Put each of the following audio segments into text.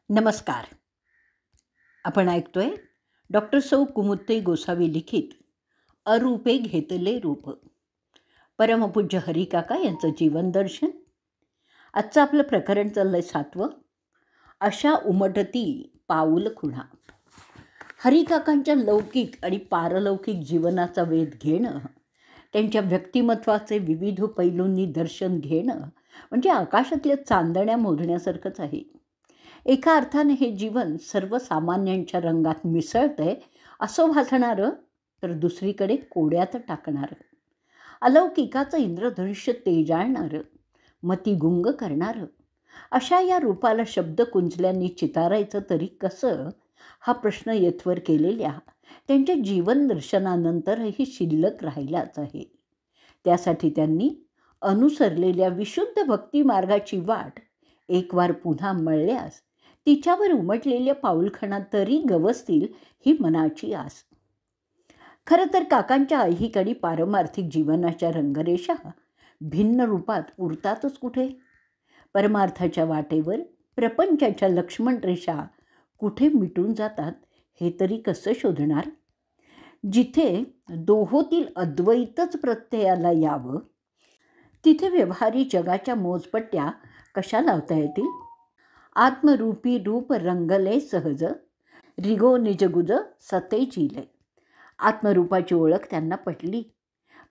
नमस्कार. आपण ऐकतोय डॉक्टर सौ कुमुत्ते गोसावी लिखित अरूपे घेतले रूप. परमपूज्य हरिकाका यांचं जीवन दर्शन. आजचं आपलं प्रकरण चाललंय 7वं. अशा उमटती पाऊल खुणा. हरिकाकांच्या लौकिक आणि पारलौकिक जीवनाचा वेध घेणं, त्यांच्या व्यक्तिमत्वाचे विविध पैलूंनी दर्शन घेणं म्हणजे आकाशातल्या चांदण्या मोजण्यासारखंच आहे. एका अर्थाने हे जीवन सर्वसामान्यांच्या रंगात मिसळतंय असं भासणारं, तर दुसरीकडे कोड्यात टाकणारं, अलौकिकाचं इंद्रधनुष्य तेजाळणारं, मतिगुंग करणारं, अशा या रूपाला शब्द कुंचल्यांनी चितारायचं तरी कसं, हा प्रश्न येथवर केलेल्या त्यांच्या जीवन दर्शनानंतरही शिल्लक राहिलाच आहे. त्यासाठी त्यांनी अनुसरलेल्या विशुद्ध भक्तिमार्गाची वाट एकवार पुन्हा मळल्यास तिच्यावर उमटलेल्या पाऊलखणा तरी गवसतील ही मनाची आस. खरं तर काकांच्या ऐहिक पारमार्थिक जीवनाच्या रंगरेषा भिन्न रूपात उरतातच कुठे. परमार्थाच्या वाटेवर प्रपंचाच्या लक्ष्मण रेषा कुठे मिटून जातात हे तरी कसं शोधणार. जिथे दोहोतील अद्वैतच प्रत्ययाला यावं तिथे व्यवहारी जगाच्या मोजपट्ट्या कशा लावता येतील. आत्मरूपी रूप रंगले सहज, रिगो निजगुज सते चिले. आत्मरूपाची ओळख त्यांना पटली.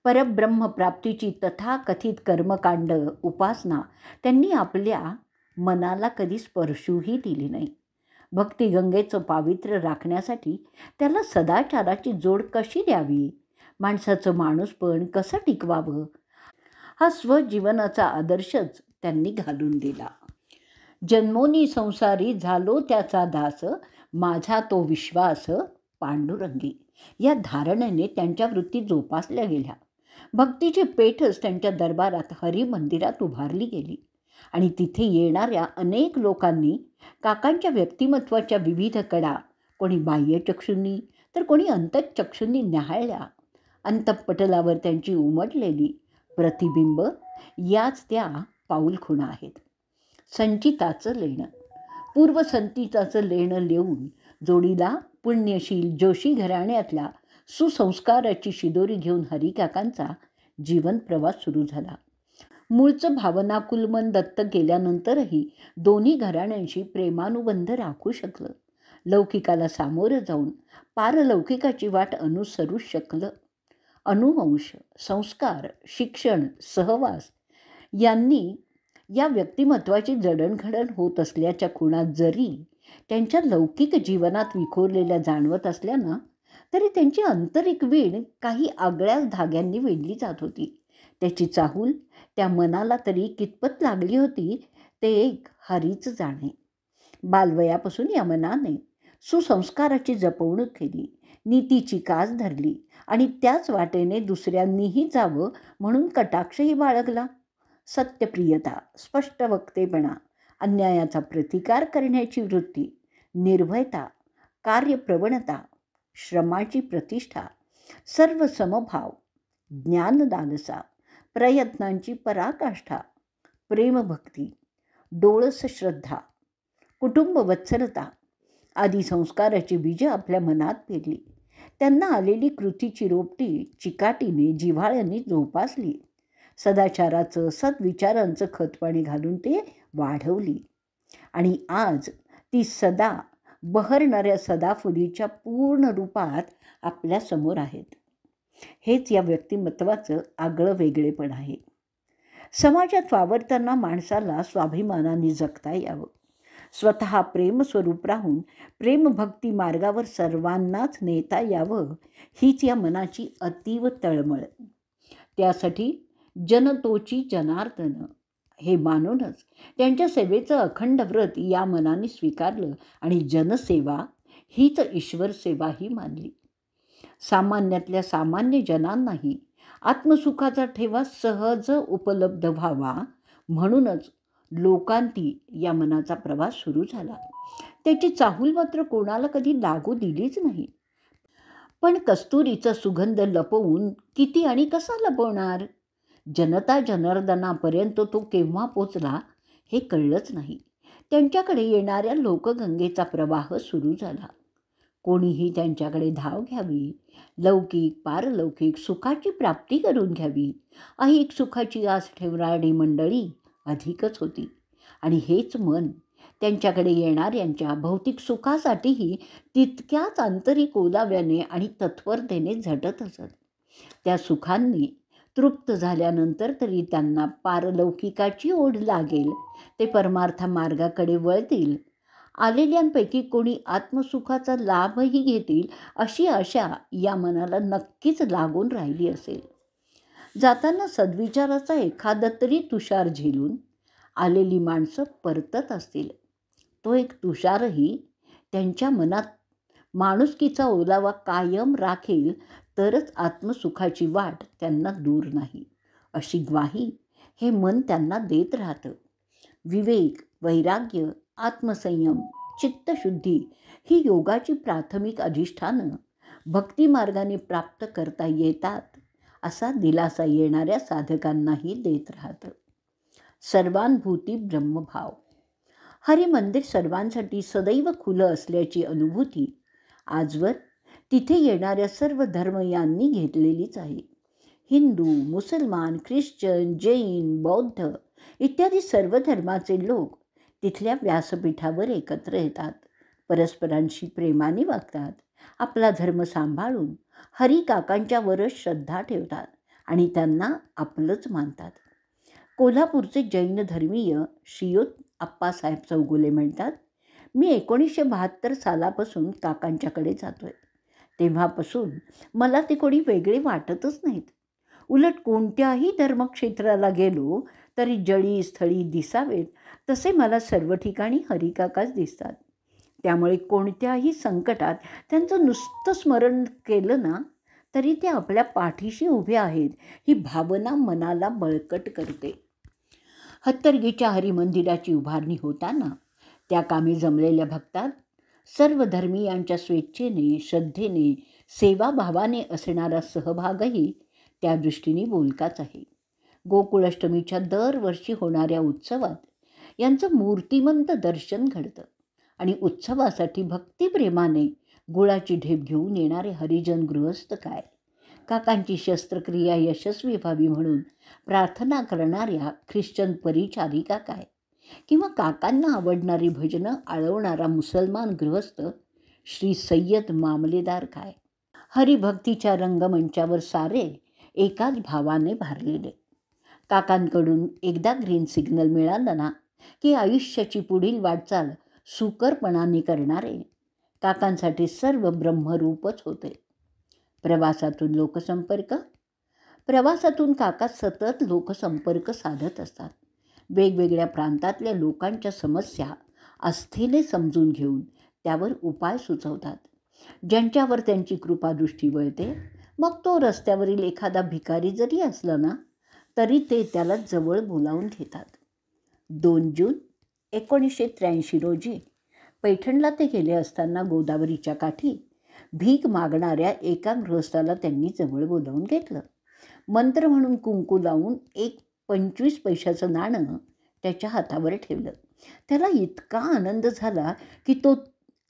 परब्रह्मप्राप्तीची तथाकथित कर्मकांड उपासना त्यांनी आपल्या मनाला कधी स्पर्शूही दिली नाही. भक्तिगंगेचं पावित्र्य राखण्यासाठी त्याला सदाचाराची जोड कशी द्यावी, माणसाचं माणूसपण कसं टिकवावं, हा स्वजीवनाचा आदर्शच त्यांनी घालून दिला. जन्मोनी संसारी झालो त्याचा दास, माझा तो विश्वास पांडुरंगी, या धारणेने त्यांच्या वृत्ती जोपासल्या गेल्या. भक्तीची पेठच त्यांच्या दरबारात हरिमंदिरात उभारली गेली आणि तिथे येणाऱ्या अनेक लोकांनी काकांच्या व्यक्तिमत्वाच्या विविध कडा कोणी बाह्यचक्षूंनी तर कोणी अंतःचक्षूंनी न्याहाळल्या. अंतःपटलावर त्यांची उमटलेली प्रतिबिंब याच त्या पाऊलखुणा आहेत. संचिताचं लेणं, पूर्वसंचिताचं लेणं लिहून जोडीला पुण्यशील जोशी घराण्यातल्या सुसंस्काराची शिदोरी घेऊन हरिकाकांचा जीवन प्रवास सुरू झाला. मूळचं भावनाकुलमन दत्त गेल्यानंतरही दोन्ही घराण्यांशी प्रेमानुबंध राखू शकलं. लौकिकाला सामोरं जाऊन पारलौकिकाची वाट अनुसरू शकलं. अनुवंश, संस्कार, शिक्षण, सहवास यांनी या व्यक्तिमत्वाची जडणघडण होत असल्याच्या खुणा जरी त्यांच्या लौकिक जीवनात विखुरलेल्या जाणवत असल्या ना, तरी त्यांची आंतरिक वीण काही आगळ्याच धाग्यांनी वेढली जात होती. त्याची चाहूल त्या मनाला तरी कितपत लागली होती ते एक हरीच जाणे. बालवयापासून या मनाने सुसंस्काराची जपवणूक केली, नीतीची कास धरली आणि त्याच वाटेने दुसऱ्यांनीही जावं म्हणून कटाक्षही बाळगला. सत्यप्रियता, स्पष्ट वक्तेपणा, अन्यायाचा प्रतिकार करण्याची वृत्ती, निर्भयता, कार्यप्रवणता, श्रमाची प्रतिष्ठा, सर्व समभाव, ज्ञानदालसा, प्रयत्नांची पराकाष्ठा, प्रेमभक्ती, डोळस श्रद्धा, कुटुंबवत्सलता आदी संस्काराची बीजं आपल्या मनात पेरली. त्यांना आलेली कृतीची रोपटी चिकाटीने जिव्हाळ्याने जोपासली. सदाचाराचं सद्विचारांचं खतपाणी घालून ते वाढवली आणि आज ती सदा बहरणाऱ्या सदाफुलीच्या पूर्ण रूपात आपल्यासमोर आहेत. हेच या व्यक्तिमत्वाचं आगळं वेगळेपण आहे. समाजात वावरताना माणसाला स्वाभिमानाने जगता यावं, स्वतः प्रेमस्वरूप राहून प्रेमभक्ती मार्गावर सर्वांनाच नेता यावं, हीच या मनाची अतीव तळमळ. त्यासाठी जनतोची जनार्दन हे मानूनच त्यांच्या सेवेचं अखंड व्रत या मनाने स्वीकारलं आणि जनसेवा हीच ईश्वर सेवाही मानली. सामान्यातल्या सामान्य जनांनाही आत्मसुखाचा ठेवा सहज उपलब्ध व्हावा म्हणूनच लोकांती या मनाचा प्रवास सुरू झाला. त्याची चाहूल मात्र कोणाला कधी लागू दिलीच नाही. पण कस्तुरीचा सुगंध लपवून किती आणि कसा लपवणार. जनता जनार्दनापर्यंत तो केव्हा पोचला हे कळलंच नाही. त्यांच्याकडे येणाऱ्या लोकगंगेचा प्रवाह सुरू झाला. कोणीही त्यांच्याकडे धाव घ्यावी, लौकिक पारलौकिक सुखाची प्राप्ती करून घ्यावी, ऐहिक सुखाची आस ठेवणारी मंडळी अधिकच होती. आणि हेच मन त्यांच्याकडे येणाऱ्यांच्या भौतिक सुखासाठीही तितक्याच आंतरिक ओलाव्याने आणि तत्परतेने झटत असत. त्या सुखांनी तृप्त झाल्यानंतर तरी त्यांना पारलौकिकाची ओढ लागेल, ते परमार्थ मार्गाकडे वळतील, आलेल्यांपैकी कोणी आत्मसुखाचा लाभही घेतील अशी आशा या मनाला नक्कीच लागून राहिली असेल. जाताना सद्विचाराचा एखादा तरी तुषार झेलून आलेली माणसं परतत असतील. तो एक तुषारही त्यांच्या मनात माणुसकीचा ओलावा कायम राखेल तरच आत्मसुखाची वाट त्यांना दूर नाही, अशी ग्वाही हे मन त्यांना देत राहतं. विवेक, वैराग्य, आत्मसंयम, चित्तशुद्धी ही योगाची प्राथमिक अधिष्ठानं भक्तिमार्गाने प्राप्त करता येतात असा दिलासा येणाऱ्या साधकांनाही देत राहतं. सर्वानुभूती ब्रह्मभाव. हरिमंदिर सर्वांसाठी सदैव खुलं असल्याची अनुभूती आजवर तिथे येणाऱ्या सर्व धर्मयांनी घेतलेलीच आहे. हिंदू, मुसलमान, ख्रिश्चन, जैन, बौद्ध इत्यादी सर्व धर्माचे लोक तिथल्या व्यासपीठावर एकत्र येतात, परस्परांशी प्रेमाने वागतात, आपला धर्म सांभाळून हरिकाकांच्यावरच श्रद्धा ठेवतात आणि त्यांना आपलंच मानतात. कोल्हापूरचे जैन धर्मीय श्रीयुत आप्पासाहेब चौगुले म्हणतात, मी 1972 सालापासून काकांच्याकडे जातोय. तेव्हापासून मला ते कोणी वेगळे वाटतच नाहीत. उलट कोणत्याही धर्मक्षेत्राला गेलो तरी जळी स्थळी दिसावेत तसे मला सर्व ठिकाणी हरिकाकाच दिसतात. त्यामुळे कोणत्याही संकटात त्यांचं नुसतं स्मरण केलं ना तरी ते आपल्या पाठीशी उभे आहेत ही भावना मनाला बळकट करते. हत्तरगीच्या हरिमंदिराची उभारणी होताना त्या कामी जमलेल्या भक्तात सर्व धर्मीयांच्या स्वेच्छेने, श्रद्धेने, सेवाभावाने असणारा सहभागही त्या दृष्टीने बोलकाच आहे. गोकुळाष्टमीच्या दरवर्षी होणाऱ्या उत्सवात यांचं मूर्तिमंत दर्शन घडतं आणि उत्सवासाठी भक्तिप्रेमाने गुळाची ढेप घेऊन येणारे हरिजन गृहस्थ काय, काकांची शस्त्रक्रिया यशस्वी व्हावी म्हणून प्रार्थना करणाऱ्या ख्रिश्चन परिचारिका काय, किंवा काकांना आवडणारी भजनं आळवणारा मुसलमान गृहस्थ श्री सय्यद मामलेदार काय, हरिभक्तीच्या रंगमंचावर सारे एकाच भावाने भारलेले. काकांकडून एकदा ग्रीन सिग्नल मिळाला ना की आयुष्याची पुढील वाटचाल सुकरपणाने करणारे काकांसाठी सर्व ब्रह्मरूपच होते. प्रवासातून लोकसंपर्क. प्रवासातून काका सतत लोकसंपर्क साधत असतात. वेगवेगळ्या प्रांतातल्या लोकांच्या समस्या आस्थेने समजून घेऊन त्यावर उपाय सुचवतात. ज्यांच्यावर त्यांची कृपादृष्टी वळते, मग तो रस्त्यावरील एखादा भिकारी जरी असला ना तरी ते त्याला जवळ बोलावून घेतात. 2 जून 1983 रोजी पैठणला ते गेले असताना गोदावरीच्या काठी भीक मागणाऱ्या एका गृहस्थाला त्यांनी जवळ बोलावून घेतलं. मंत्र म्हणून कुंकू लावून एक 25 पैशाचं नाणं त्याच्या हातावर ठेवलं. त्याला इतका आनंद झाला की तो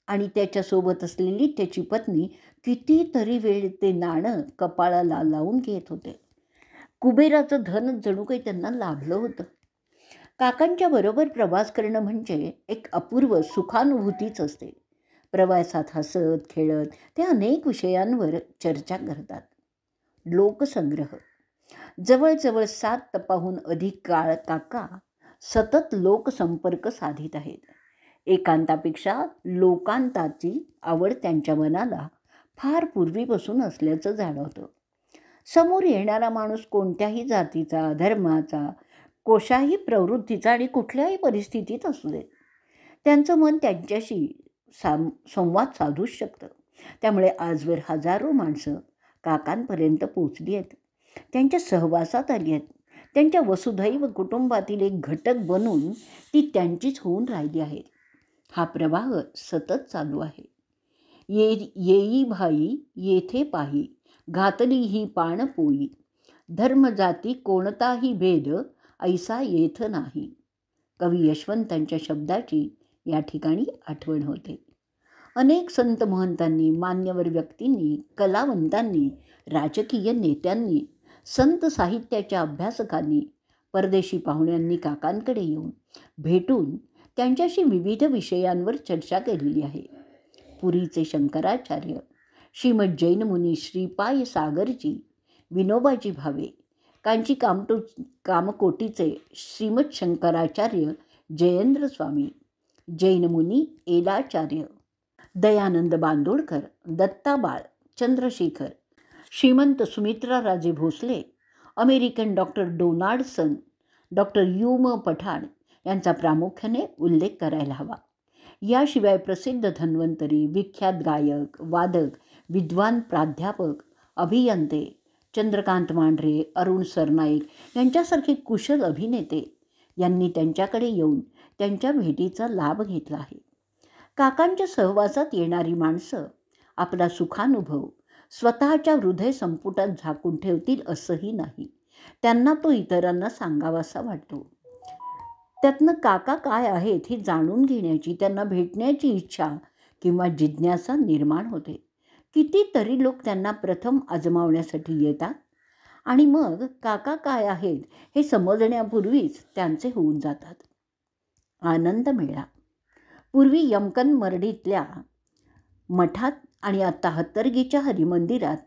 आणि त्याच्यासोबत असलेली त्याची पत्नी कितीतरी वेळ ते नाणं कपाळाला लावून घेत होते. कुबेराचं धन जणू काही त्यांना लाभलं होतं. काकांच्या बरोबर प्रवास करणं म्हणजे एक अपूर्व सुखानुभूतीच असते. प्रवासात हसत खेळत ते अनेक विषयांवर चर्चा करतात. लोकसंग्रह. जवळजवळ 7 तपाहून अधिक काळ काका सतत लोकसंपर्क साधित आहेत. एकांतापेक्षा लोकांताची आवड त्यांच्या मनाला फार पूर्वीपासून असल्याचं जाणवतं. समोर येणारा माणूस कोणत्याही जातीचा, धर्माचा, कोशाही प्रवृत्तीचा आणि कुठल्याही परिस्थितीत असू दे, त्यांचं मन त्यांच्याशी संवाद साधूच शकतं. त्यामुळे आजवर हजारो माणसं काकांपर्यंत पोचली आहेत, त्यांच्या सहवासात आली आहेत. त्यांच्या वसुधैव कुटुंबातील एक घटक बनून ती त्यांचीच होऊन राहिली आहेत. हा प्रवाह सतत चालू आहे. येई भाई येथे पाही, घातली ही पाण पोई, धर्मजाती कोणताही भेद ऐसा येथ नाही. कवी यशवंतांच्या शब्दाची या ठिकाणी आठवण होते. अनेक संत महंतांनी, मान्यवर व्यक्तींनी, कलावंतांनी, राजकीय नेत्यांनी, संत साहित्याच्या अभ्यासकांनी, परदेशी पाहुण्यांनी काकांकडे येऊन भेटून त्यांच्याशी विविध विषयांवर चर्चा केलेली आहे. पुरीचे शंकराचार्य, श्रीमद जैन मुनी श्रीपाय सागरजी, विनोबाजी भावे, कांची कामकोटीचे श्रीमद शंकराचार्य जयेंद्र स्वामी, जैन मुनी Elacharya, Dayanand Bandodkar, Dattabal, Chandrashekhar, Shrimant Sumitraraje Bhosale, American doctor Donaldson, doctor यू.म. पठाण यांचा प्रामुख्याने उल्लेख करायला हवा. याशिवाय प्रसिद्ध धन्वंतरी, विख्यात गायक, वादक, विद्वान, प्राध्यापक, अभियंते चंद्रकांत मांढरे, अरुण सरनाईक यांच्यासारखे कुशल अभिनेते यांनी त्यांच्याकडे येऊन त्यांच्या भेटीचा लाभ घेतला आहे. काकांच्या सहवासात येणारी माणसं आपला सुखानुभव स्वतःच्या हृदय संपुटात झाकून ठेवतील असंही नाही. त्यांना तो इतरांना सांगावासा वाटतो. त्यातनं काका काय आहेत हे जाणून घेण्याची, त्यांना भेटण्याची इच्छा किंवा जिज्ञासा निर्माण होते. कितीतरी लोक त्यांना प्रथम आजमावण्यासाठी येतात आणि मग काका काय आहेत हे समजण्यापूर्वीच त्यांचे होऊन जातात. आनंद मेळा पूर्वी यमकन मर्डीतल्या मठात आणि आता हत्तरगीच्या हरिमंदिरात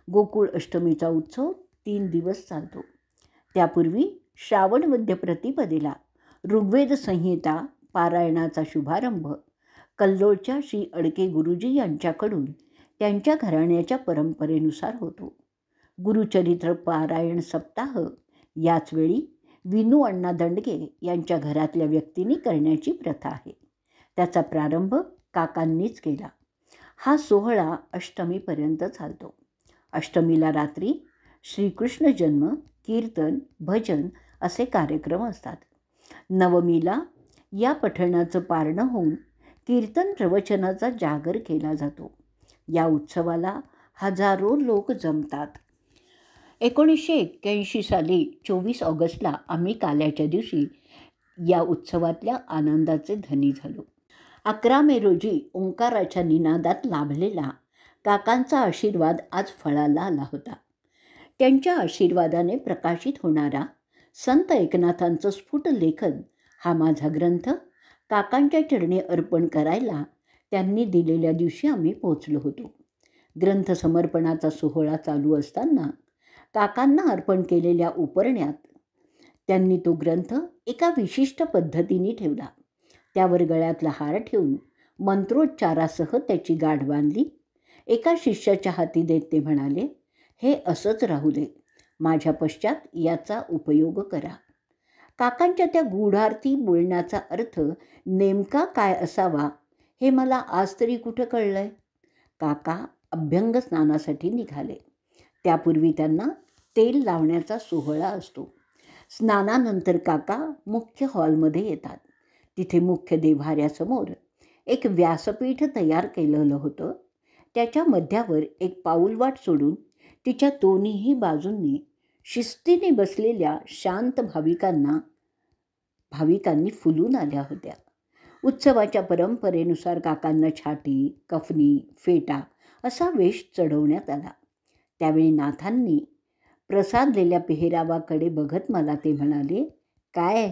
गोकुळ अष्टमीचा उत्सव 3 दिवस चालतो. त्यापूर्वी श्रावण वद्य प्रतिपदेला ऋग्वेद संहिता पारायणाचा शुभारंभ कल्लोळच्या श्री अडके गुरुजी यांच्याकडून त्यांच्या घराण्याच्या परंपरेनुसार होतो. गुरुचरित्र पारायण सप्ताह याचवेळी विनू अण्णा दंडगे यांच्या घरातल्या व्यक्तींनी करण्याची प्रथा आहे. त्याचा प्रारंभ काकांनीच केला. हा सोहळा अष्टमीपर्यंत चालतो. अष्टमीला रात्री श्रीकृष्ण जन्म, कीर्तन, भजन असे कार्यक्रम असतात. नवमीला या पठणाचं पारणं होऊन कीर्तन प्रवचनाचा जागर केला जातो. या उत्सवाला हजारो लोक जमतात. 1981 साली 24 ऑगस्टला आम्ही काल्याच्या दिवशी या उत्सवातल्या आनंदाचे धनी झालो. 11 मे रोजी ओंकाराच्या निनादात लाभलेला काकांचा आशीर्वाद आज फळाला आला होता. त्यांच्या आशीर्वादाने प्रकाशित होणारा संत एकनाथांचं स्फुट लेखन हा माझा ग्रंथ काकांच्या चरणी अर्पण करायला त्यांनी दिलेल्या दिवशी आम्ही पोचलो होतो. ग्रंथ समर्पणाचा सोहळा चालू असताना काकांना अर्पण केलेल्या उपरण्यात त्यांनी तो ग्रंथ एका विशिष्ट पद्धतीने ठेवला. त्यावर गळ्यातला हार ठेवून मंत्रोच्चारासह त्याची गाठ बांधली. एका शिष्याच्या हाती देत ते म्हणाले, हे असंच राहू दे, माझ्या पश्चात याचा उपयोग करा. काकांच्या त्या गूढार्थी बोलण्याचा अर्थ नेमका काय असावा हे मला आज तरी कुठं कळलंय. काका अभ्यंग स्नानासाठी निघाले. त्यापूर्वी त्यांना तेल लावण्याचा सोहळा असतो. स्नानानंतर काका मुख्य हॉलमध्ये येतात. तिथे मुख्य देव्हाऱ्यासमोर एक व्यासपीठ तयार केलेलं होतं. त्याच्या मध्यावर एक पाऊलवाट सोडून तिच्या दोन्हीही बाजूंनी शिस्तीने बसलेल्या शांत भाविकांनी फुलून आल्या होत्या. उत्सवाच्या परंपरेनुसार काकांना छाटी, कफनी, फेटा असा वेश चढवण्यात आला. त्यावेळी नाथांनी प्रसादलेल्या पेहरावाकडे बघत मला ते म्हणाले, काय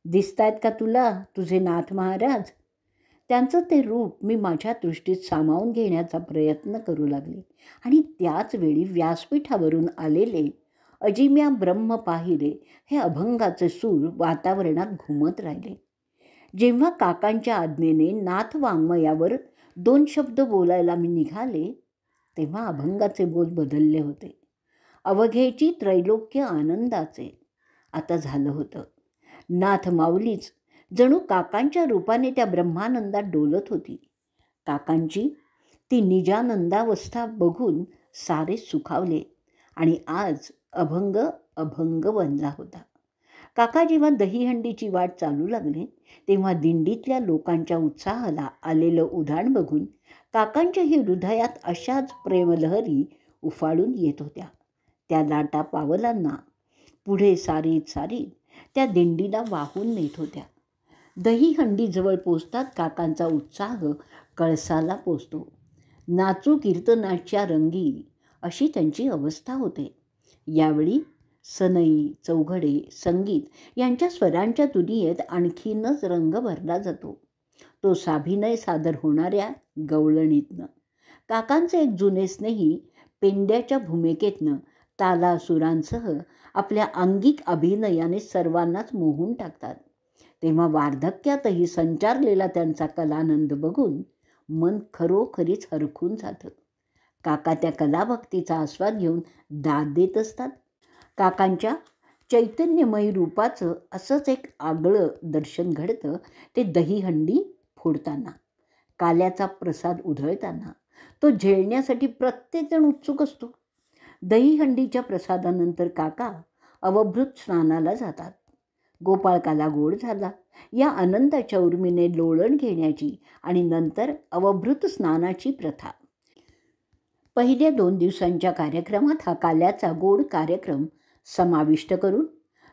दिसतायत का तुला तुझे नाथ महाराज? त्यांचं ते रूप मी माझ्या दृष्टीत सामावून घेण्याचा प्रयत्न करू लागले आणि त्याच वेळी व्यासपीठावरून आलेले अजिम्या ब्रह्म पाहिरे हे अभंगाचे सूर वातावरणात घुमत राहिले. जेव्हा काकांच्या आज्ञेने नाथ वाङ्मयावर 2 शब्द बोलायला मी निघाले तेव्हा अभंगाचे बोल बदलले होते. अवघेची त्रैलोक्य आनंदाचे आता झालं होतं. नाथ माऊलीच जणू काकांच्या रूपाने त्या ब्रह्मानंदात डोलत होती. काकांची ती निजानंदावस्था बघून सारे सुखावले आणि आज अभंग बनला होता. काका जेव्हा दहीहंडीची वाट चालू लागले तेव्हा दिंडीतल्या लोकांच्या उत्साहाला आलेलं उधाण बघून काकांच्याही हृदयात अशाच प्रेमलहरी उफाळून येत होत्या. त्या लाटा पावलांना पुढे सारीत त्या दिंडीला वाहून नेत होत्या. दहीहंडीजवळ पोचतात काकांचा उत्साह कळसाला पोचतो. नाचू कीर्तनाच्या रंगी अशी त्यांची अवस्था होते. यावेळी सनई, चौघडे, संगीत यांच्या स्वरांच्या दुनियेत आणखीनच रंग भरला जातो. तो साभिनय सादर होणाऱ्या गवळणीतनं. काकांचे एक जुने स्नेही पेंड्याच्या भूमिकेतनं तालासुरांसह आपल्या अंगिक अभिनयाने सर्वांनाच मोहून टाकतात. तेव्हा वार्धक्यातही संचारलेला त्यांचा कलानंद बघून मन खरोखरीच हरखून जातं. काका त्या कलाभक्तीचा आस्वाद घेऊन दाद देत असतात. काकांच्या चैतन्यमयी रूपाचं असंच एक आगळं दर्शन घडतं ते दहीहंडी फोडताना, काल्याचा प्रसाद उधळताना. तो झेलण्यासाठी प्रत्येकजण उत्सुक असतो. दहीहंडीच्या प्रसादानंतर काका अवभृत स्नानाला जातात. गोपाळकाला गोड झाला या आनंदाच्या उर्मीने लोळण घेण्याची आणि नंतर अवभृत स्नानाची प्रथा. पहिल्या 2 दिवसांच्या कार्यक्रमात हा काल्याचा गोड कार्यक्रम समाविष्ट करून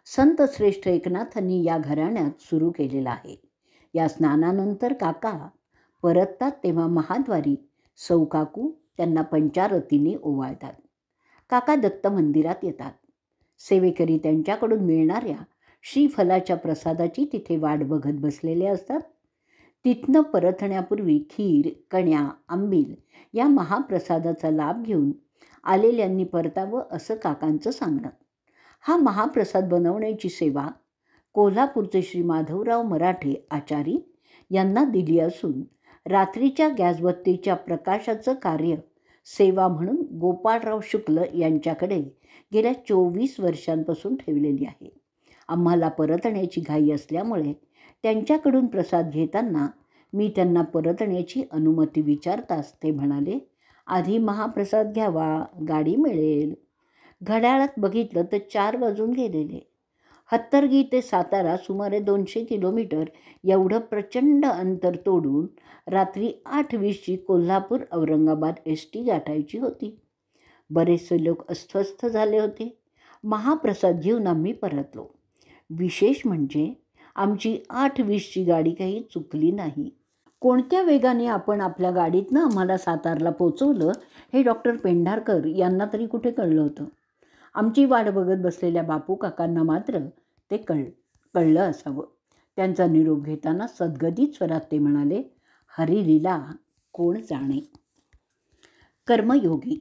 संत श्रेष्ठ एकनाथांनी या घराण्यात सुरू केलेला आहे. या स्नानानंतर काका परततात तेव्हा महाद्वारी सौकाकू त्यांना पंचारतीने ओवाळतात. काका दत्त मंदिरात येतात. सेवेकरी त्यांच्याकडून मिळणाऱ्या श्रीफलाच्या प्रसादाची तिथे वाट बघत बसलेले असतात. तिथनं परतण्यापूर्वी खीर, कण्या, आंबील या महाप्रसादाचा लाभ घेऊन आलेल्यांनी परतावं असं काकांचं सांगणं. हा महाप्रसाद बनवण्याची सेवा कोल्हापूरचे श्री माधवराव मराठे आचारी यांना दिली असून रात्रीच्या गॅसबत्तीच्या प्रकाशाचं कार्य सेवा म्हणून गोपाळराव शुक्ल यांच्याकडे गेल्या 24 वर्षांपासून ठेवलेली आहे. आम्हाला परतण्याची घाई असल्यामुळे त्यांच्याकडून प्रसाद घेताना मी त्यांना परतण्याची अनुमती विचारताच ते म्हणाले, आधी महाप्रसाद घ्यावा, गाडी मिळेल. घड्याळात बघितलं तर 4 वाजून गेलेले. हत्तरगी ते सातारा सुमारे 200 किलोमीटर एवढं प्रचंड अंतर तोडून रात्री 8:20ची कोल्हापूर औरंगाबाद एसटी गाठायची होती. बरेचसे लोक अस्वस्थ झाले होते. महाप्रसाद घेऊन आम्ही परतलो. विशेष म्हणजे आमची 8:20ची गाडी काही चुकली नाही. कोणत्या वेगाने आपण आपल्या गाडीतनं आम्हाला सातारला पोचवलं हे डॉक्टर पेंढारकर यांना तरी कुठे कळलं होतं. आमची वाट बघत बसलेल्या बापू काकांना मात्र ते कळलं असावं. त्यांचा निरोप घेताना सद्गदित स्वरात ते म्हणाले, हरिलीला कोण जाणे. कर्मयोगी.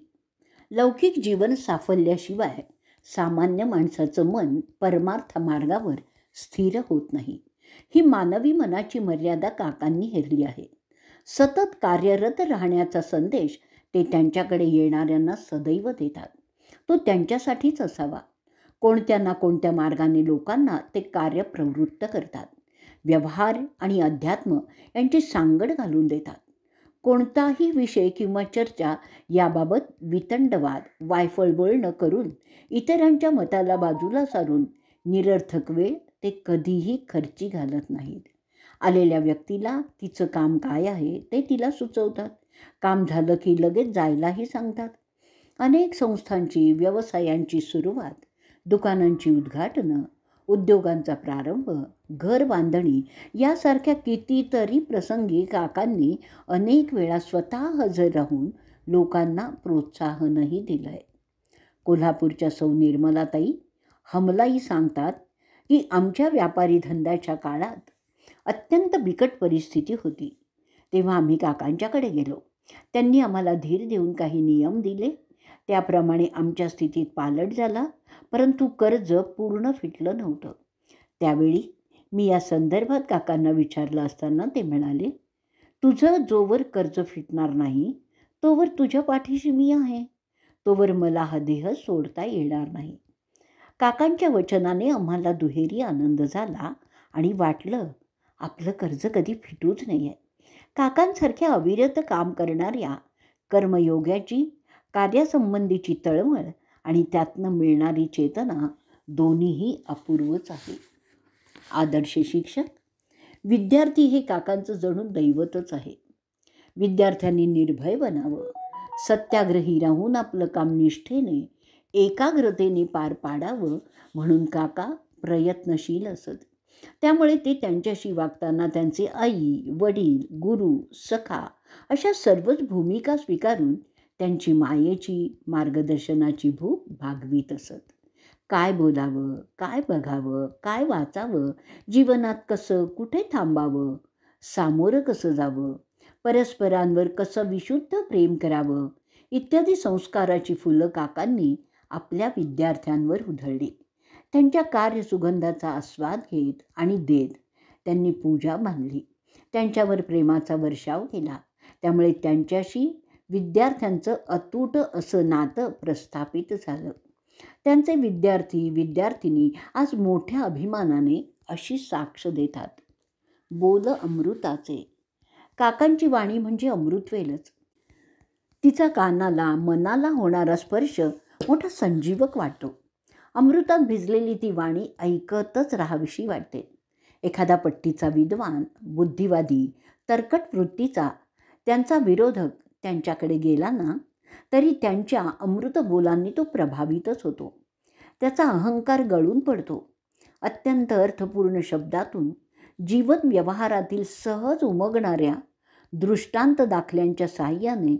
लौकिक जीवन साफल्याशिवाय सामान्य माणसाचं मन परमार्थ मार्गावर स्थिर होत नाही. ही मानवी मनाची मर्यादा काकांनी हेरली आहे. सतत कार्यरत राहण्याचा संदेश ते त्यांच्याकडे येणाऱ्यांना सदैव देतात. तो त्यांच्यासाठीच असावा. कोणत्या ना कोणत्या मार्गाने लोकांना ते कार्य प्रवृत्त करतात. व्यवहार आणि अध्यात्म यांची सांगड घालून देतात. कोणताही विषय किंवा चर्चा याबाबत वितंडवाद, वायफळबोळ न करून इतरांच्या मताला बाजूला सारून निरर्थक वेळ ते कधीही खर्ची घालत नाहीत. आलेल्या व्यक्तीला तिचं काम काय आहे ते तिला सुचवतात. काम झालं की लगेच जायलाही सांगतात. अनेक संस्थांची, व्यवसायांची सुरुवात, दुकानांची उद्घाटनं, उद्योगांचा प्रारंभ, घर बांधणी यासारख्या कितीतरी प्रसंगी काकांनी अनेक वेळा स्वतः हजर राहून लोकांना प्रोत्साहनही दिलं आहे. कोल्हापूरच्या सौ निर्मलाताई हमलाई सांगतात की आमच्या व्यापारी धंद्याच्या काळात अत्यंत बिकट परिस्थिती होती. तेव्हा आम्ही काकांच्याकडे गेलो. त्यांनी आम्हाला धीर देऊन काही नियम दिले. त्याप्रमाणे आमच्या स्थितीत पालट झाला, परंतु कर्ज पूर्ण फिटलं नव्हतं. त्यावेळी मी या संदर्भात काकांना विचारलं असताना ते म्हणाले, तुझं जोवर कर्ज फिटणार नाही तोवर तुझ्या पाठीशी मी आहे, तोवर मला हा देह सोडता येणार नाही. काकांच्या वचनाने आम्हाला दुहेरी आनंद झाला आणि वाटलं आपलं कर्ज कधी फिटूच नाही आहे. काकांसारख्या अविरत काम करणाऱ्या कर्मयोग्याची कार्यासंबंधीची तळमळ आणि त्यातनं मिळणारी चेतना दोन्हीही अपूर्वच आहे. आदर्श शिक्षक. विद्यार्थी हे काकांचं जणू दैवतच आहे. विद्यार्थ्यांनी निर्भय बनावं, सत्याग्रही राहून आपलं काम निष्ठेने, एकाग्रतेने पार पाडावं म्हणून काका प्रयत्नशील असत. त्यामुळे ते त्यांच्याशी वागताना त्यांचे आई, वडील, गुरु, सखा अशा सर्वच भूमिका स्वीकारून त्यांची मायेची, मार्गदर्शनाची भूक भागवीत असत. काय बोलावं, काय बघावं, काय वाचावं, जीवनात कसं, कुठे थांबावं, सामोरं कसं जावं, परस्परांवर कसं विशुद्ध प्रेम करावं इत्यादी संस्काराची फुलं काकांनी आपल्या विद्यार्थ्यांवर उधळली. त्यांच्या कार्यसुगंधाचा आस्वाद घेत आणि देत त्यांनी पूजा बांधली. त्यांच्यावर प्रेमाचा वर्षाव केला. त्यामुळे त्यांच्याशी विद्यार्थ्यांचं अतूट असं नातं प्रस्थापित झालं. त्यांचे विद्यार्थी विद्यार्थिनी आज मोठ्या अभिमानाने अशी साक्ष देतात. बोल अमृताचे. काकांची वाणी म्हणजे अमृतवेलच. तिचा कानाला मनाला होणारा स्पर्श मोठा संजीवक वाटतो. अमृतात भिजलेली ती वाणी ऐकतच राहावीशी वाटते. एखादा पट्टीचा विद्वान, बुद्धिवादी, तरकट वृत्तीचा त्यांचा विरोधक त्यांच्याकडे गेला ना तरी त्यांच्या अमृत बोलांनी तो प्रभावितच होतो. त्याचा अहंकार गळून पडतो. अत्यंत अर्थपूर्ण शब्दातून जीवन व्यवहारातील सहज उमगणाऱ्या दृष्टांत दाखल्यांच्या साहाय्याने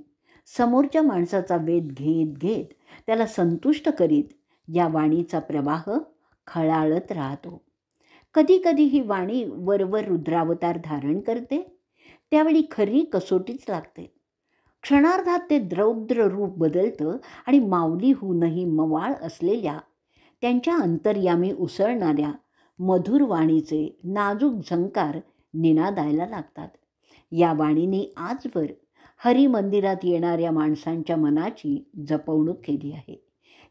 समोरच्या माणसाचा वेध घेत घेत त्याला संतुष्ट करीत या वाणीचा प्रवाह खळाळत राहतो. कधी कधी ही वाणी वरवर रुद्रावतार धारण करते. त्यावेळी खरी कसोटीच लागते. क्षणार्धात ते रौद्र रूप बदलतं आणि माऊलीहूनही मवाळ असलेल्या त्यांच्या अंतर्यामी उसळणाऱ्या मधुर वाणीचे नाजूक झंकार निनादायला लागतात. या वाणीने आजवर हरिमंदिरात येणाऱ्या माणसांच्या मनाची जपवणूक केली आहे.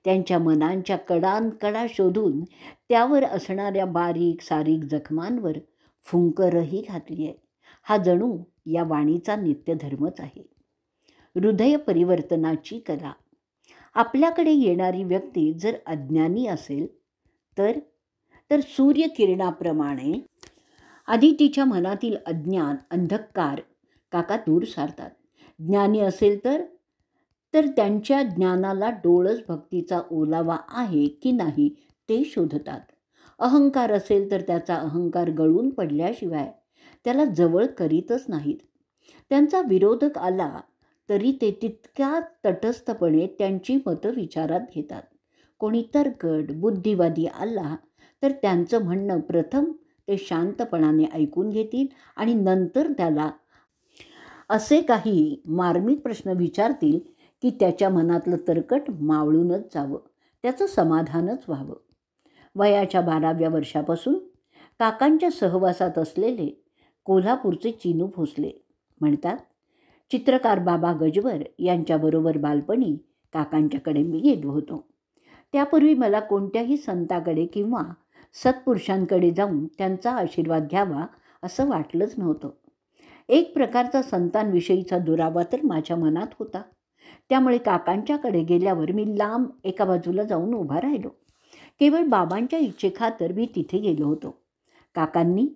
त्यांच्या मनांच्या कडांकडा शोधून त्यावर असणाऱ्या बारीक सारीक जखमांवर फुंकरही घातली आहे. हा जणू या वाणीचा नित्यधर्मच आहे. हृदय परिवर्तनाची कला. आपल्याकडे येणारी व्यक्ती जर अज्ञानी असेल तर तर सूर्यकिरणाप्रमाणे आधी तिच्या मनातील अज्ञान अंधकार काका दूर सारतात. ज्ञानी असेल तर तर त्यांच्या ज्ञानाला डोळस भक्तीचा ओलावा आहे की नाही ते शोधतात. अहंकार असेल तर त्याचा अहंकार गळून पडल्याशिवाय त्याला जवळ करीतच नाहीत. त्यांचा विरोधक आला तरी ते तितक्या तटस्थपणे त्यांची मतं विचारात घेतात. कोणी तरकट बुद्धिवादी आला तर त्यांचं म्हणणं प्रथम ते शांतपणाने ऐकून घेतील आणि नंतर त्याला असे काही मार्मिक प्रश्न विचारतील की त्याच्या मनातलं तरकट मावळूनच जावं, त्याचं समाधानच व्हावं. वयाच्या 12व्या वर्षापासून काकांच्या सहवासात असलेले कोल्हापूरचे चिनू भोसले म्हणतात, चित्रकार बाबा गजवर यांच्याबरोबर बालपणी काकांच्याकडे मी गेलो होतो. त्यापूर्वी मला कोणत्याही संताकडे किंवा सत्पुरुषांकडे जाऊन त्यांचा आशीर्वाद घ्यावा असं वाटलंच नव्हतं. एक प्रकारचा संतांविषयीचा दुरावा तर माझ्या मनात होता. त्यामुळे काकांच्याकडे गेल्यावर मी लांब एका बाजूला जाऊन उभा राहिलो. केवळ बाबांच्या इच्छेखातर मी तिथे गेलो होतो. काकांनी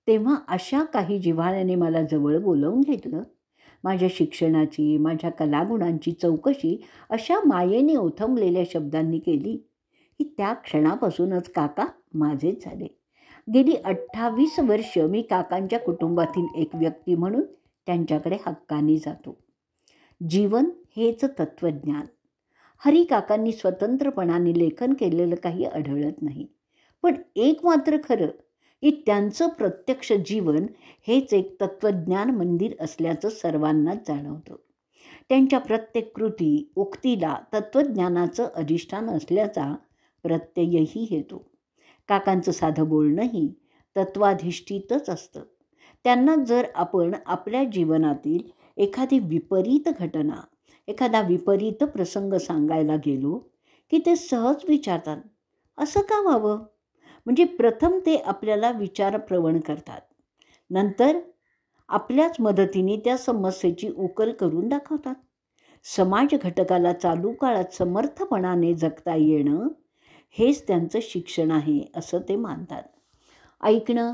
तेव्हा अशा काही जिव्हाळ्याने मला जवळ बोलावून घेतलं. माझ्या शिक्षणाची, माझ्या कलागुणांची चौकशी अशा मायेने ओथंबलेल्या शब्दांनी केली की त्या क्षणापासूनच काका माझेच झाले. गेली 28 वर्ष मी काकांच्या कुटुंबातील एक व्यक्ती म्हणून त्यांच्याकडे हक्काने जातो. जीवन हेच तत्त्वज्ञान. हरी काकांनी स्वतंत्रपणाने लेखन केलेलं काही आढळत नाही. पण एक मात्र खरं की त्यांचं प्रत्यक्ष जीवन हेच एक तत्त्वज्ञान मंदिर असल्याचं सर्वांनाच जाणवतं. त्यांच्या प्रत्येक कृती उक्तीला तत्त्वज्ञानाचं अधिष्ठान असल्याचा प्रत्ययही येतो. काकांचं साधं बोलणंही तत्वाधिष्ठितच असतं. त्यांना जर आपण आपल्या जीवनातील एखादी विपरीत घटना, एखादा विपरीत प्रसंग सांगायला गेलो की ते सहज विचारतात, असं का व्हावं? म्हणजे प्रथम ते आपल्याला विचारप्रवण करतात. नंतर आपल्याच मदतीने त्या समस्येची उकल करून दाखवतात. समाज घटकाला चालू काळात समर्थपणाने जगता येणं हेच त्यांचं शिक्षण आहे असं ते मानतात. ऐकणं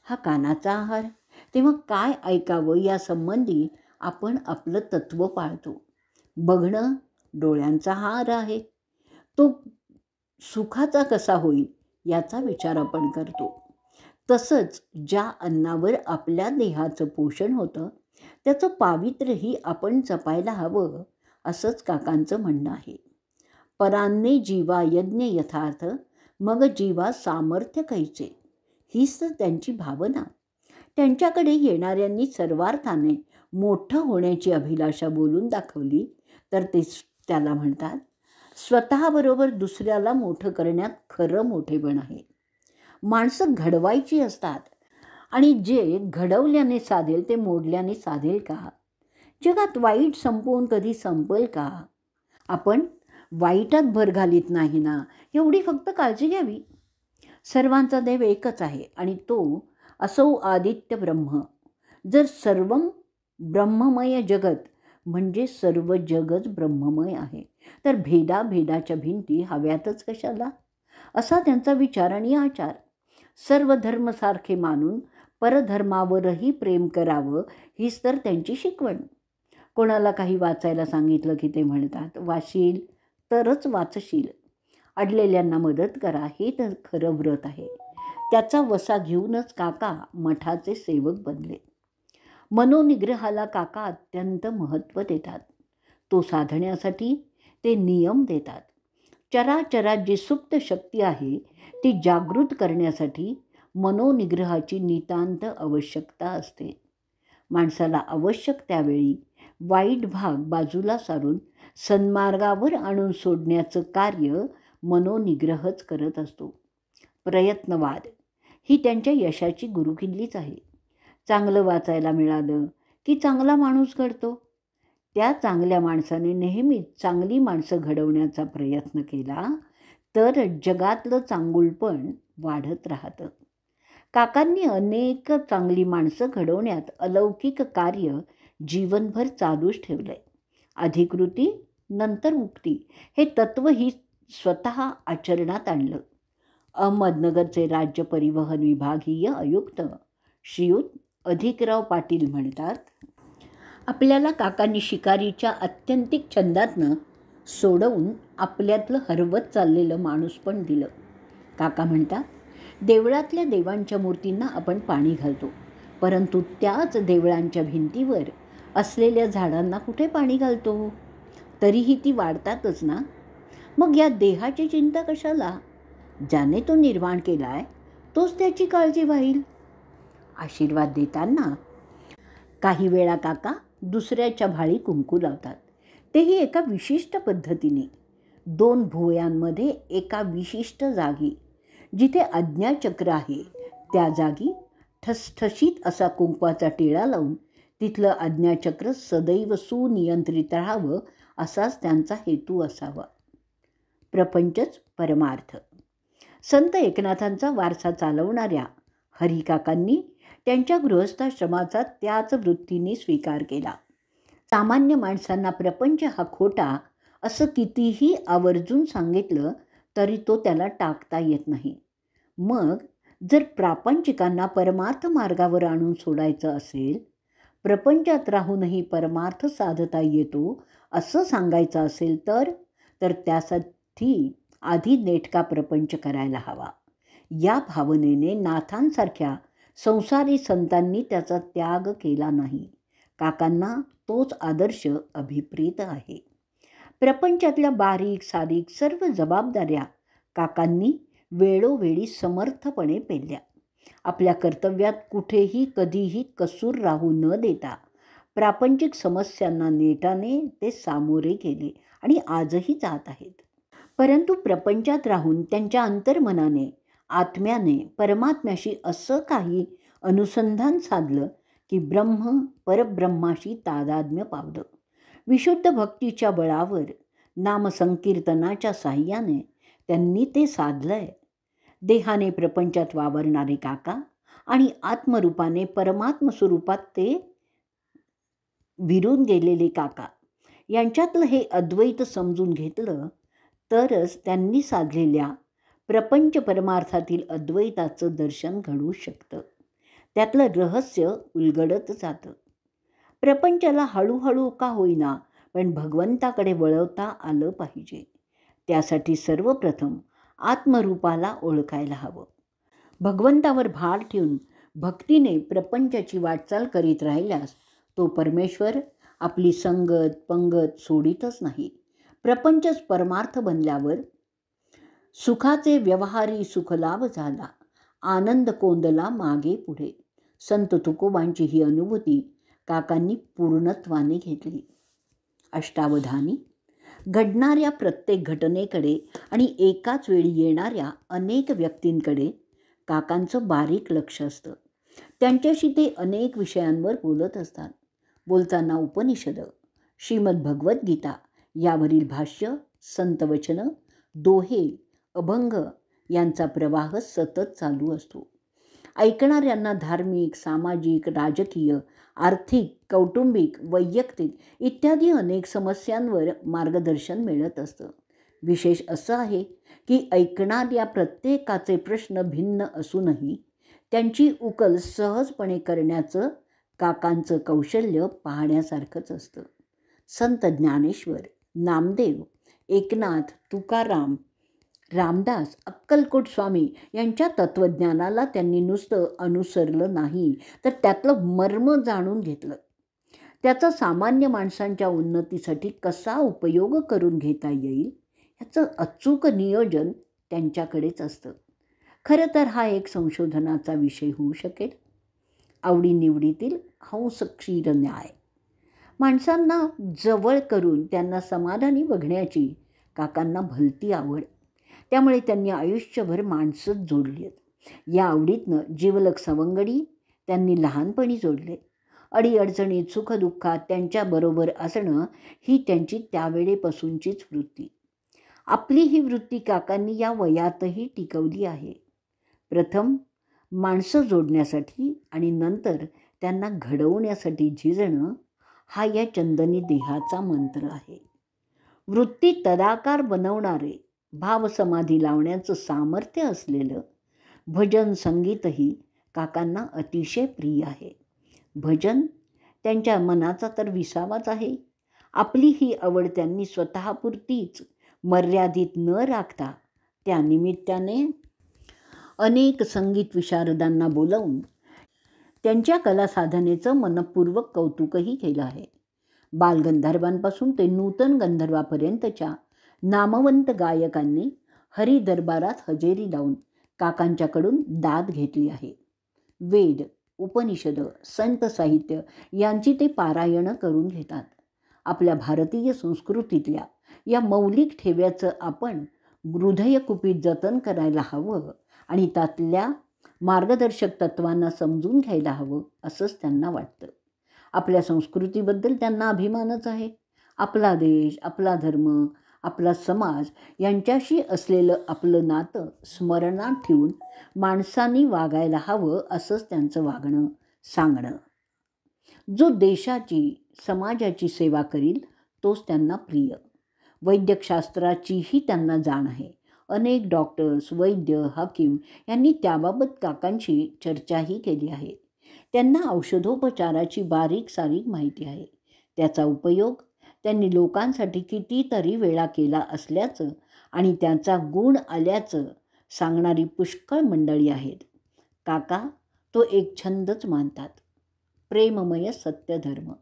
हा कानाचा आहार. तेव्हा काय ऐकावं यासंबंधी आपण आपलं तत्त्व पाळतो. बघणं डोळ्यांचा आहार आहे. तो सुखाचा कसा होईल याचा विचार आपण करतो. तसंच ज्या अन्नावर आपल्या देहाचं पोषण होतं त्याचं पावित्र्यही आपण जपायला हवं, असंच काकांचं म्हणणं आहे. परान्ने जीवा यज्ञ यथार्थ, मग जीवा सामर्थ्य कैचे, हीच तर त्यांची भावना. त्यांच्याकडे येणाऱ्यांनी सर्वार्थाने मोठं होण्याची अभिलाषा बोलून दाखवली तर ते त्याला म्हणतात स्वतःबरोबर दुसऱ्याला मोठं करण्यात खरं मोठेपण आहे. माणसं घडवायची असतात आणि जे घडवल्याने साधेल ते मोडल्याने साधेल का? जगात वाईट संपवून कधी संपेल का? आपण वाईटात भर घालीत नाही ना, एवढी फक्त काळजी घ्यावी. सर्वांचा देव एकच आहे आणि तो असौ आदित्य ब्रह्म. जर सर्वं ब्रह्ममय जगत म्हणजे सर्व जगच ब्रह्ममय आहे, तर भेदाभेदाच्या भिंती हव्यातच कशाला, असा त्यांचा विचार आणि आचार. सर्व धर्म सारखे मानून परधर्मावरही प्रेम करावं, हीच तर त्यांची शिकवण. कोणाला काही वाचायला सांगितलं की ते म्हणतात वाशील तरच वाचशील. अडलेल्यांना मदत करा, हे तर खरं व्रत आहे. त्याचा वसा घेऊनच काका मठाचे सेवक बनले. मनोनिग्रहाला काका अत्यंत महत्त्व देतात. तो साधण्यासाठी ते नियम देतात. चराचरात जी सुप्त शक्ती आहे ती जागृत करण्यासाठी मनोनिग्रहाची नितांत आवश्यकता असते. माणसाला आवश्यक त्यावेळी वाईट भाग बाजूला सारून सन्मार्गावर आणून सोडण्याचं कार्य मनोनिग्रहच करत असतो. प्रयत्नवाद ही त्यांच्या यशाची गुरुकिल्लीच आहे. चांगलं वाचायला मिळालं की चांगला माणूस घडतो. त्या चांगल्या माणसाने नेहमीच चांगली माणसं घडवण्याचा प्रयत्न केला तर जगातलं चांगुलपण वाढत राहतं. काकांनी अनेक चांगली माणसं घडवण्यात अलौकिक कार्य जीवनभर चालूच ठेवलं आहे. आधी कृती नंतर मुक्ती हे तत्त्व ही स्वतः आचरणात आणलं. अहमदनगरचे राज्य परिवहन विभागीय आयुक्त श्रीयुत अधिकराव पाटील म्हणतात, आपल्याला काकांनी शिकारीच्या आत्यंतिक छंदातनं सोडवून आपल्यातलं हरवत चाललेलं माणूसपण दिलं. काका म्हणतात, देवळातल्या देवांच्या मूर्तींना आपण पाणी घालतो, परंतु त्याच देवळांच्या भिंतीवर असलेल्या झाडांना कुठे पाणी घालतो? तरीही ती वाढतातच ना. मग या देहाची चिंता कशाला? ज्याने तो निर्माण केला आहे तोच त्याची काळजी वाहील. आशीर्वाद देताना काही वेळा काका दुसऱ्याच्या भाळी कुंकू लावतात. तेही एका विशिष्ट पद्धतीने. 2 भुवयांमध्ये एका विशिष्ट जागी जिथे आज्ञाचक्र आहे त्या जागी ठसठशीत असा कुंकवाचा टिळा लावून तिथलं आज्ञाचक्र सदैव सुनियंत्रित राहावं असाच त्यांचा हेतू असावा. प्रपंचच परमार्थ. संत एकनाथांचा वारसा चालवणाऱ्या हरिकाकांनी त्यांच्या गृहस्थाश्रमाचा त्याच वृत्तीने स्वीकार केला. सामान्य माणसांना प्रपंच हा खोटा असं कितीही आवर्जून सांगितलं तरी तो त्याला टाकता येत नाही. मग जर प्रापंचिकांना परमार्थ मार्गावर आणून सोडायचं असेल, प्रपंचात राहूनही परमार्थ साधता येतो असं सांगायचं असेल तर त्यासाठी आधी नेटका प्रपंच करायला हवा. या भावनेने नाथांसारख्या संसारी संतांनी त्याचा त्याग केला नाही. काकांना तोच आदर्श अभिप्रेत आहे. प्रपंचातल्या बारीक सारीक सर्व जबाबदाऱ्या काकांनी वेळोवेळी समर्थपणे पेलल्या. आपल्या कर्तव्यात कुठेही कधीही कसूर राहू न देता प्रापंचिक समस्यांना नेटाने ते सामोरे गेले आणि आजही जात आहेत. परंतु प्रपंचात राहून त्यांच्या अंतर्मनाने आत्म्याने परमात्म्याशी असं काही अनुसंधान साधलं की ब्रह्म परब्रह्माशी तादात्म्य पावलं. विशुद्ध भक्तीच्या बळावर नामसंकीर्तनाच्या साह्याने त्यांनी ते साधलंय. देहाने प्रपंचात वावरणारे काका आणि आत्मरूपाने परमात्म स्वरूपात ते विरून गेलेले काका यांच्यातलं हे अद्वैत समजून घेतलं तरच त्यांनी साधलेल्या प्रपंच परमार्थातील अद्वैताचं दर्शन घडू शकतं. त्यातलं रहस्य उलगडत जातं. प्रपंचाला हळूहळू का होईना पण भगवंताकडे वळवता आलं पाहिजे. त्यासाठी सर्वप्रथम आत्मरूपाला ओळखायला हवं. भगवंतावर भार ठेवून भक्तीने प्रपंचाची वाटचाल करीत राहिल्यास तो परमेश्वर आपली संगत पंगत सोडितच नाही. प्रपंचच परमार्थ बनल्यावर सुखाचे व्यवहारी सुखलाभ झाला, आनंद कोंदला मागे पुढे. संत तुकोबांची ही अनुभूती काकांनी पूर्णत्वाने घेतली. अष्टावधानी घडणाऱ्या प्रत्येक घटनेकडे आणि एकाच वेळी येणाऱ्या अनेक व्यक्तींकडे काकांचं बारीक लक्ष असतं. त्यांच्याशी ते अनेक विषयांवर बोलत असतात. बोलताना उपनिषद, श्रीमद भगवद्गीता यावरील भाष्य, संतवचनं, दोहे, अभंग यांचा प्रवाह सतत चालू असतो. ऐकणाऱ्यांना धार्मिक, सामाजिक, राजकीय, आर्थिक, कौटुंबिक, वैयक्तिक इत्यादी अनेक समस्यांवर मार्गदर्शन मिळत असतं. विशेष असं आहे की ऐकणाऱ्या प्रत्येकाचे प्रश्न भिन्न असूनही त्यांची उकल सहजपणे करण्याचं काकांचं कौशल्य पाहण्यासारखंच असतं. संत ज्ञानेश्वर, नामदेव, एकनाथ, तुकाराम, रामदास, अक्कलकोट स्वामी यांच्या तत्त्वज्ञानाला त्यांनी नुसतं अनुसरलं नाही, तर त्यातलं मर्म जाणून घेतलं. त्याचा सामान्य माणसांच्या उन्नतीसाठी कसा उपयोग करून घेता येईल ह्याचं अचूक नियोजन त्यांच्याकडेच असतं. खरं तर हा एक संशोधनाचा विषय होऊ शकेल. आवडीनिवडीतील हंस क्षीर न्याय. माणसांना जवळ करून त्यांना समाधानी बघण्याची काकांना भलती आवड. त्यामुळे त्यांनी आयुष्यभर माणसंच जोडली आहेत. या आवडीतनं जिवलग सवंगडी त्यांनी लहानपणी जोडले. अडीअडचणीत, सुखदुःखात त्यांच्याबरोबर असणं ही त्यांची त्यावेळेपासूनचीच वृत्ती. आपली ही वृत्ती काकांनी या वयातही टिकवली आहे. प्रथम माणसं जोडण्यासाठी आणि नंतर त्यांना घडवण्यासाठी झिजणं हा या चंदनी देहाचा मंत्र आहे. वृत्ती तदाकार बनवणारे, भावसमाधी लावण्याचं सामर्थ्य असलेलं भजन संगीतही काकांना अतिशय प्रिय आहे. भजन त्यांच्या मनाचा तर विसावाच आहे. आपली ही आवड त्यांनी स्वतःपुरतीच मर्यादित न राखता त्या निमित्ताने अनेक संगीत विशारदांना बोलावून त्यांच्या कलासाधनेचं मनपूर्वक कौतुकही केलं आहे. बालगंधर्वांपासून ते नूतन गंधर्वापर्यंतच्या नामवंत गायकांनी हरिदरबारात हजेरी लावून काकांच्याकडून दाद घेतली आहे. वेद, उपनिषद, संत साहित्य यांची ते पारायणं करून घेतात. आपल्या भारतीय संस्कृतीतल्या या मौलिक ठेव्याचं आपण हृदयकुपीत जतन करायला हवं आणि त्यातल्या मार्गदर्शक तत्वांना समजून घ्यायला हवं असंच त्यांना वाटतं. आपल्या संस्कृतीबद्दल त्यांना अभिमानच आहे. आपला देश, आपला धर्म, आपला समाज यांच्याशी असलेलं आपलं नातं स्मरणात ठेवून माणसांनी वागायला हवं असंच त्यांचं वागणं, सांगणं. जो देशाची, समाजाची सेवा करील तोच त्यांना प्रिय. वैद्यकशास्त्राचीही त्यांना जाण आहे. अनेक डॉक्टर्स, वैद्य, हाकीम यांनी त्याबाबत काकांशी चर्चाही केली आहे. त्यांना औषधोपचाराची बारीक सारीक माहिती आहे. त्याचा उपयोग त्यांनी लोकांसाठी कितीतरी वेळा केला असल्याचं आणि त्याचा गुण आल्याचं सांगणारी पुष्कळ मंडळी आहेत. काका तो एक छंदच मानतात. प्रेममय सत्यधर्म.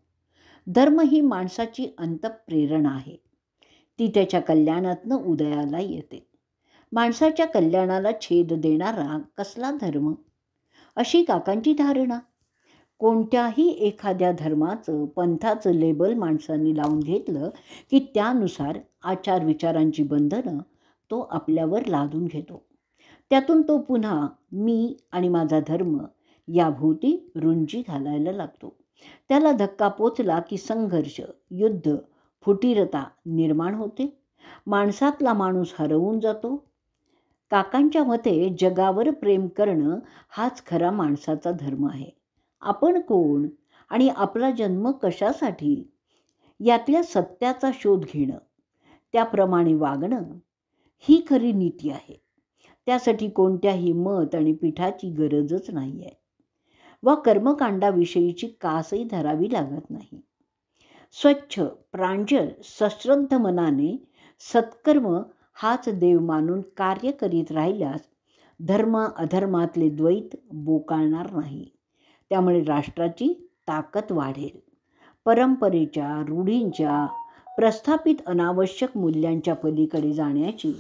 धर्म ही माणसाची अंतःप्रेरणा आहे. ती त्याच्या कल्याणातनं उदयाला येते. माणसाच्या कल्याणाला छेद देणारा कसला धर्म, अशी काकांची धारणा. कोणत्याही एखाद्या धर्माचं, पंथाचं लेबल माणसांनी लावून घेतलं की त्यानुसार आचारविचारांची बंधनं तो आपल्यावर लादून घेतो. त्यातून तो पुन्हा मी आणि माझा धर्म याभोवती रुंजी घालायला लागतो. त्याला धक्का पोचला की संघर्ष, युद्ध, फुटीरता निर्माण होते. माणसातला माणूस हरवून जातो. काकांच्या मते जगावर प्रेम करणं हाच खरा माणसाचा धर्म आहे. आपण कोण आणि आपला जन्म कशासाठी यातल्या सत्याचा शोध घेणं, त्याप्रमाणे वागणं ही खरी नीती आहे. त्यासाठी कोणत्याही मत आणि पीठाची गरजच नाही आहे वा कर्मकांडाविषयीची कासही धरावी लागत नाही. स्वच्छ, प्रांजळ, सश्रद्ध मनाने सत्कर्म हाच देव मानून कार्य करीत राहिल्यास धर्म अधर्मातले द्वैत बोकाळणार नाही. त्यामुळे राष्ट्राची ताकद वाढेल. परंपरेच्या, रूढींच्या, प्रस्थापित अनावश्यक मूल्यांच्या पलीकडे जाण्याची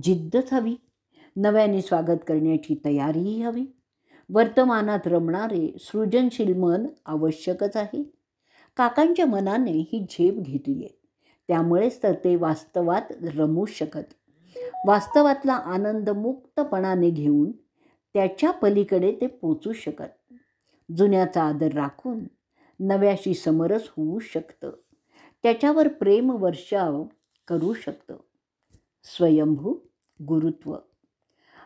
जिद्दच हवी. नव्याने स्वागत करण्याची तयारीही हवी. वर्तमानात रमणारे सृजनशील मन आवश्यकच आहे. काकांच्या मनाने ही झेप घेतली आहे. त्यामुळेच तर ते वास्तवात रमू शकत. वास्तवातला आनंद मुक्तपणाने घेऊन त्याच्या पलीकडे ते पोचू शकत. जुन्याचा आदर राखून नव्याशी समरस होऊ शकतं. त्याच्यावर प्रेम वर्षाव करू शकतं. स्वयंभू गुरुत्व.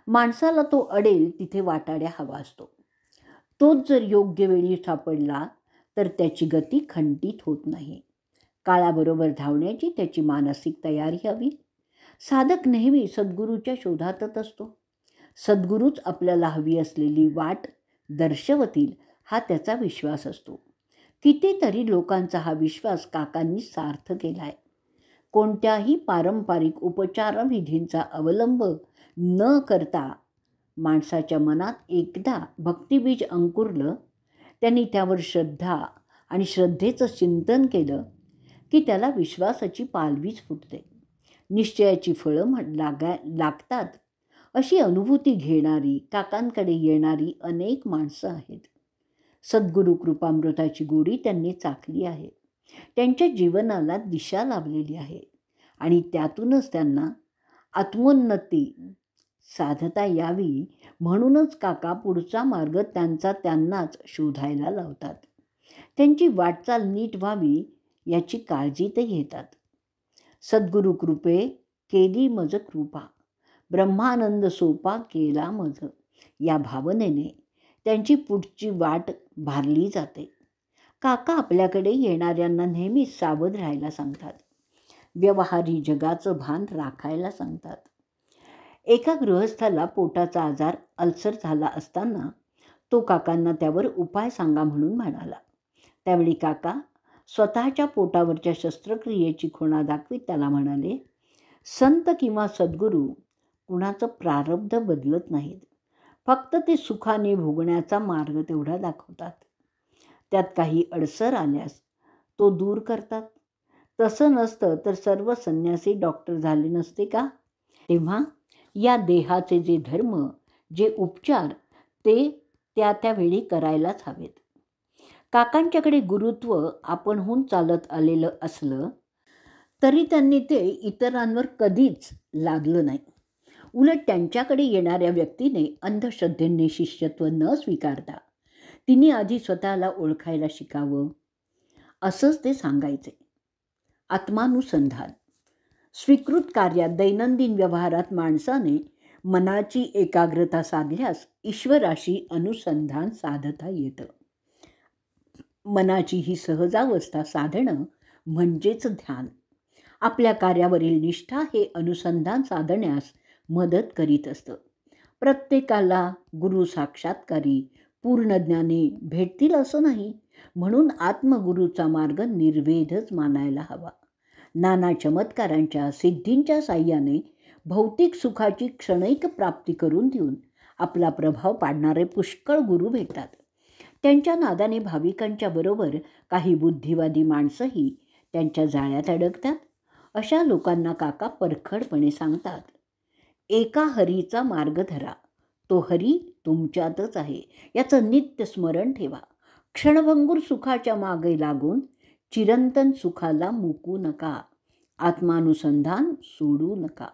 माणसाला तो अडेल तिथे वाटाड्या हवा असतो. तोच जर योग्य वेळी सापडला तर त्याची गती खंडित होत नाही. काळाबरोबर धावण्याची त्याची मानसिक तयारी हवी. साधक नेहमी सद्गुरूच्या शोधातच असतो. सद्गुरूच आपल्याला हवी असलेली वाट दर्शवतील हा त्याचा विश्वास असतो. कितीतरी लोकांचा हा विश्वास काकांनी सार्थ केला आहे. कोणत्याही पारंपरिक उपचारविधींचा अवलंब न करता माणसाच्या मनात एकदा भक्तिबीज अंकुरलं, त्यांनी त्यावर श्रद्धा आणि श्रद्धेचं चिंतन केलं की त्याला विश्वासाची पालवीच फुटते. निश्चयाची फळं लागतात अशी अनुभूती घेणारी, काकांकडे येणारी अनेक माणसं आहेत. सद्गुरू कृपामृताची गोडी त्यांनी चाखली आहे. त्यांच्या जीवनाला दिशा लाभलेली आहे आणि त्यातूनच त्यांना आत्मोन्नती साधता यावी म्हणूनच काका पुढचा मार्ग त्यांनाच शोधायला लावतात. त्यांची वाटचाल नीट व्हावी याची काळजी ते घेतात. सद्गुरू कृपे केली मज कृपा, ब्रह्मानंद सोपा केला मज या भावनेने त्यांची पुढची वाट भारली जाते. काका आपल्याकडे येणाऱ्यांना नेहमी सावध राहायला सांगतात. व्यवहारी जगाचं भान राखायला सांगतात. एका गृहस्थाला पोटाचा आजार अल्सर झाला असताना तो काकांना त्यावर उपाय सांगा म्हणून म्हणाला. त्यावेळी काका स्वतःच्या पोटावरच्या शस्त्रक्रियेची खुणा दाखवीत त्याला म्हणाले, संत किंवा सद्गुरू कुणाचं प्रारब्ध बदलत नाहीत. फक्त ते सुखाने भोगण्याचा मार्ग तेवढा दाखवतात. त्यात काही अडसर आल्यास तो दूर करतात. तसं नसतं तर सर्व संन्यासी डॉक्टर झाले नसते का? तेव्हा या देहाचे जे धर्म, जे उपचार ते त्यावेळी करायलाच हवेत. काकांच्याकडे गुरुत्व आपणहून चालत आलेलं असलं तरी त्यांनी ते इतरांवर कधीच लादलं नाही. उलट त्यांच्याकडे येणाऱ्या व्यक्तीने अंधश्रद्धेने शिष्यत्व न स्वीकारता तिने आधी स्वतःला ओळखायला शिकावं असंच ते सांगायचे. आत्मानुसंधान. स्वीकृत कार्यात दैनंदिन व्यवहारात माणसाने मनाची एकाग्रता साधल्यास ईश्वराशी अनुसंधान साधता येतं. मनाची ही सहजावस्था साधणं म्हणजेच ध्यान. आपल्या कार्यावरील निष्ठा हे अनुसंधान साधण्यास मदत करीत असतं. प्रत्येकाला गुरु साक्षात्कारी पूर्ण ज्ञानी भेटतील असं नाही. म्हणून आत्मगुरूचा मार्ग निर्वेधच मानायला हवा. नाना चमत्कारांच्या सिद्धींच्या साह्याने भौतिक सुखाची क्षणिक प्राप्ती करून देऊन आपला प्रभाव पाडणारे पुष्कळ गुरु भेटतात. त्यांच्या नादाने भाविकांच्या बरोबर काही बुद्धिवादी माणसंही त्यांच्या जाळ्यात अडकतात. अशा लोकांना काका परखडपणे सांगतात, एका हरीचा मार्ग धरा. तो हरी तुमच्यातच आहे याचं नित्य स्मरण ठेवा. क्षणभंगूर सुखाच्या मागे लागून चिरंतन सुखाला मुकू नका. आत्मानुसंधान सोडू नका.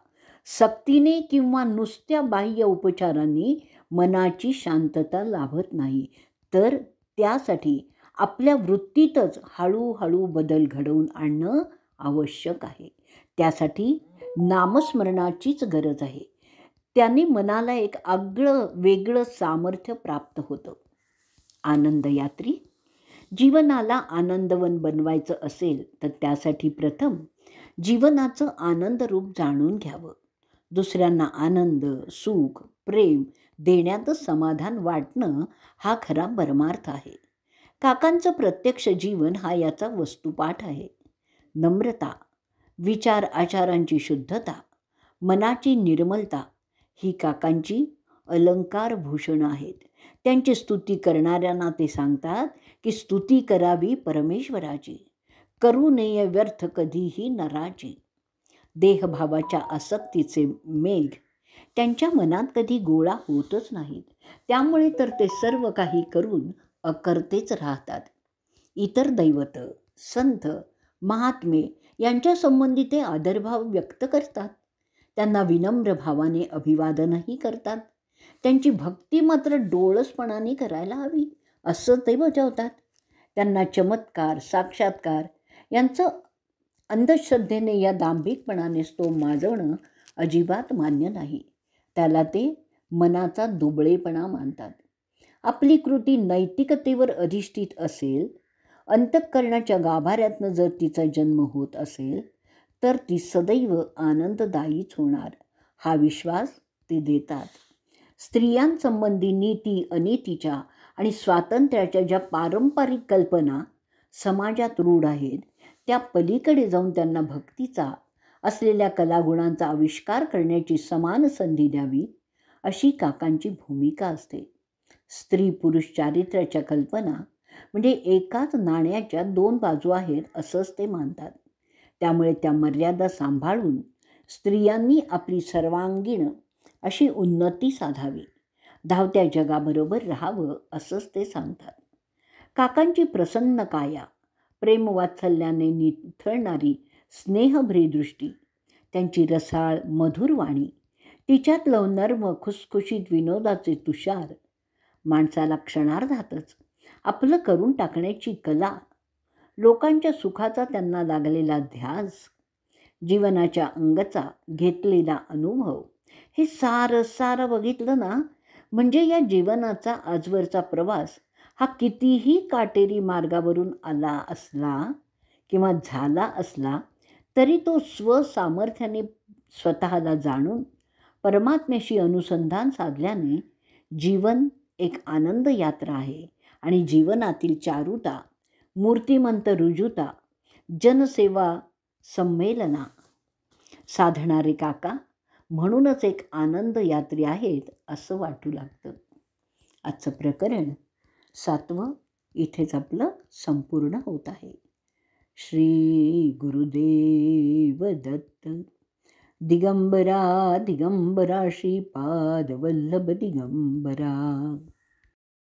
सक्तीने किंवा नुसत्या बाह्य उपचारांनी मनाची शांतता लाभत नाही. तर त्यासाठी आपल्या वृत्तीतच हळूहळू बदल घडवून आणणं आवश्यक आहे. त्यासाठी नामस्मरणाचीच गरज आहे. त्याने मनाला एक वेगळं सामर्थ्य प्राप्त होतं. आनंदयात्री. जीवनाला आनंदवन बनवायचं असेल तर त्यासाठी प्रथम जीवनाचं आनंदरूप जाणून घ्यावं. दुसऱ्यांना आनंद, सुख, प्रेम देण्यातच समाधान वाटणं हा खरा परमार्थ आहे. काकांचं प्रत्यक्ष जीवन हा याचा वस्तुपाठ आहे. नम्रता, विचार आचारांची शुद्धता, मनाची निर्मलता ही काकांची अलंकार भूषणं आहेत. त्यांची स्तुती करणाऱ्यांना ते सांगतात की स्तुती करावी परमेश्वराची, करू नये व्यर्थ कधीही नराची. देहभावाच्या आसक्तीचे मेघ त्यांच्या मनात कधी गोळा होतच नाहीत. त्यामुळे तर ते सर्व काही करून अकर्तेच राहतात. इतर दैवत, संत, महात्मे यांच्या संबंधी ते आदरभाव व्यक्त करतात. त्यांना विनम्र भावाने अभिवादनही करतात. त्यांची भक्ती मात्र डोळसपणाने करायला हवी असं ते बजावतात. त्यांना चमत्कार, साक्षात्कार यांचं अंधश्रद्धेने या दांभिकपणानेच तो माजवणं अजिबात मान्य नाही. त्याला ते मनाचा दुबळेपणा मानतात. आपली कृती नैतिकतेवर अधिष्ठित असेल, अंतःकरणाच्या गाभाऱ्यातनं जर तिचा जन्म होत असेल तर ती सदैव आनंददायीच होणार हा विश्वास ते देतात. स्त्रियांसंबंधी नीती अनीतीच्या आणि स्वातंत्र्याच्या ज्या पारंपरिक कल्पना समाजात रूढ आहेत त्या पलीकडे जाऊन त्यांना भक्तीचा असलेल्या कलागुणांचा आविष्कार करण्याची समान संधी द्यावी अशी काकांची भूमिका असते. स्त्री पुरुष चारित्र्याच्या कल्पना म्हणजे एकाच नाण्याच्या दोन बाजू आहेत असंच ते मानतात. त्यामुळे त्या मर्यादा सांभाळून स्त्रियांनी आपली सर्वांगीण अशी उन्नती साधावी, धावत्या जगाबरोबर राहावं असंच ते सांगतात. काकांची प्रसन्न काया, प्रेमवात्सल्याने निथळणारी स्नेहभरी दृष्टी, त्यांची रसाळ मधुर वाणी, तिच्यातलं नर्म खुसखुशीत विनोदाचे तुषार माणसाला क्षणार्धातच आपलं करून टाकण्याची कला, लोकांच्या सुखाचा त्यांना लागलेला ध्यास, जीवनाच्या अंगचा घेतलेला अनुभव, हे सारं बघितलं ना म्हणजे या जीवनाचा आजवरचा प्रवास हा कितीही काटेरी मार्गावरून आला असला किंवा झाला असला तरी तो स्वसामर्थ्याने स्वतःला जाणून परमात्म्याशी अनुसंधान साधल्याने जीवन एक आनंद यात्रा आहे. आणि जीवनातील चारुता, मूर्तिमंत रुजुता, जनसेवा संमेलना साधणारे काका म्हणूनच एक आनंद यात्री आहेत असं वाटू लागतं. आजचं प्रकरण 7वं इथेच आपलं संपूर्ण होत आहे. श्री गुरुदेव दत्त. दिगंबरा दिगंबरा श्रीपाद वल्लभ दिगंबरा.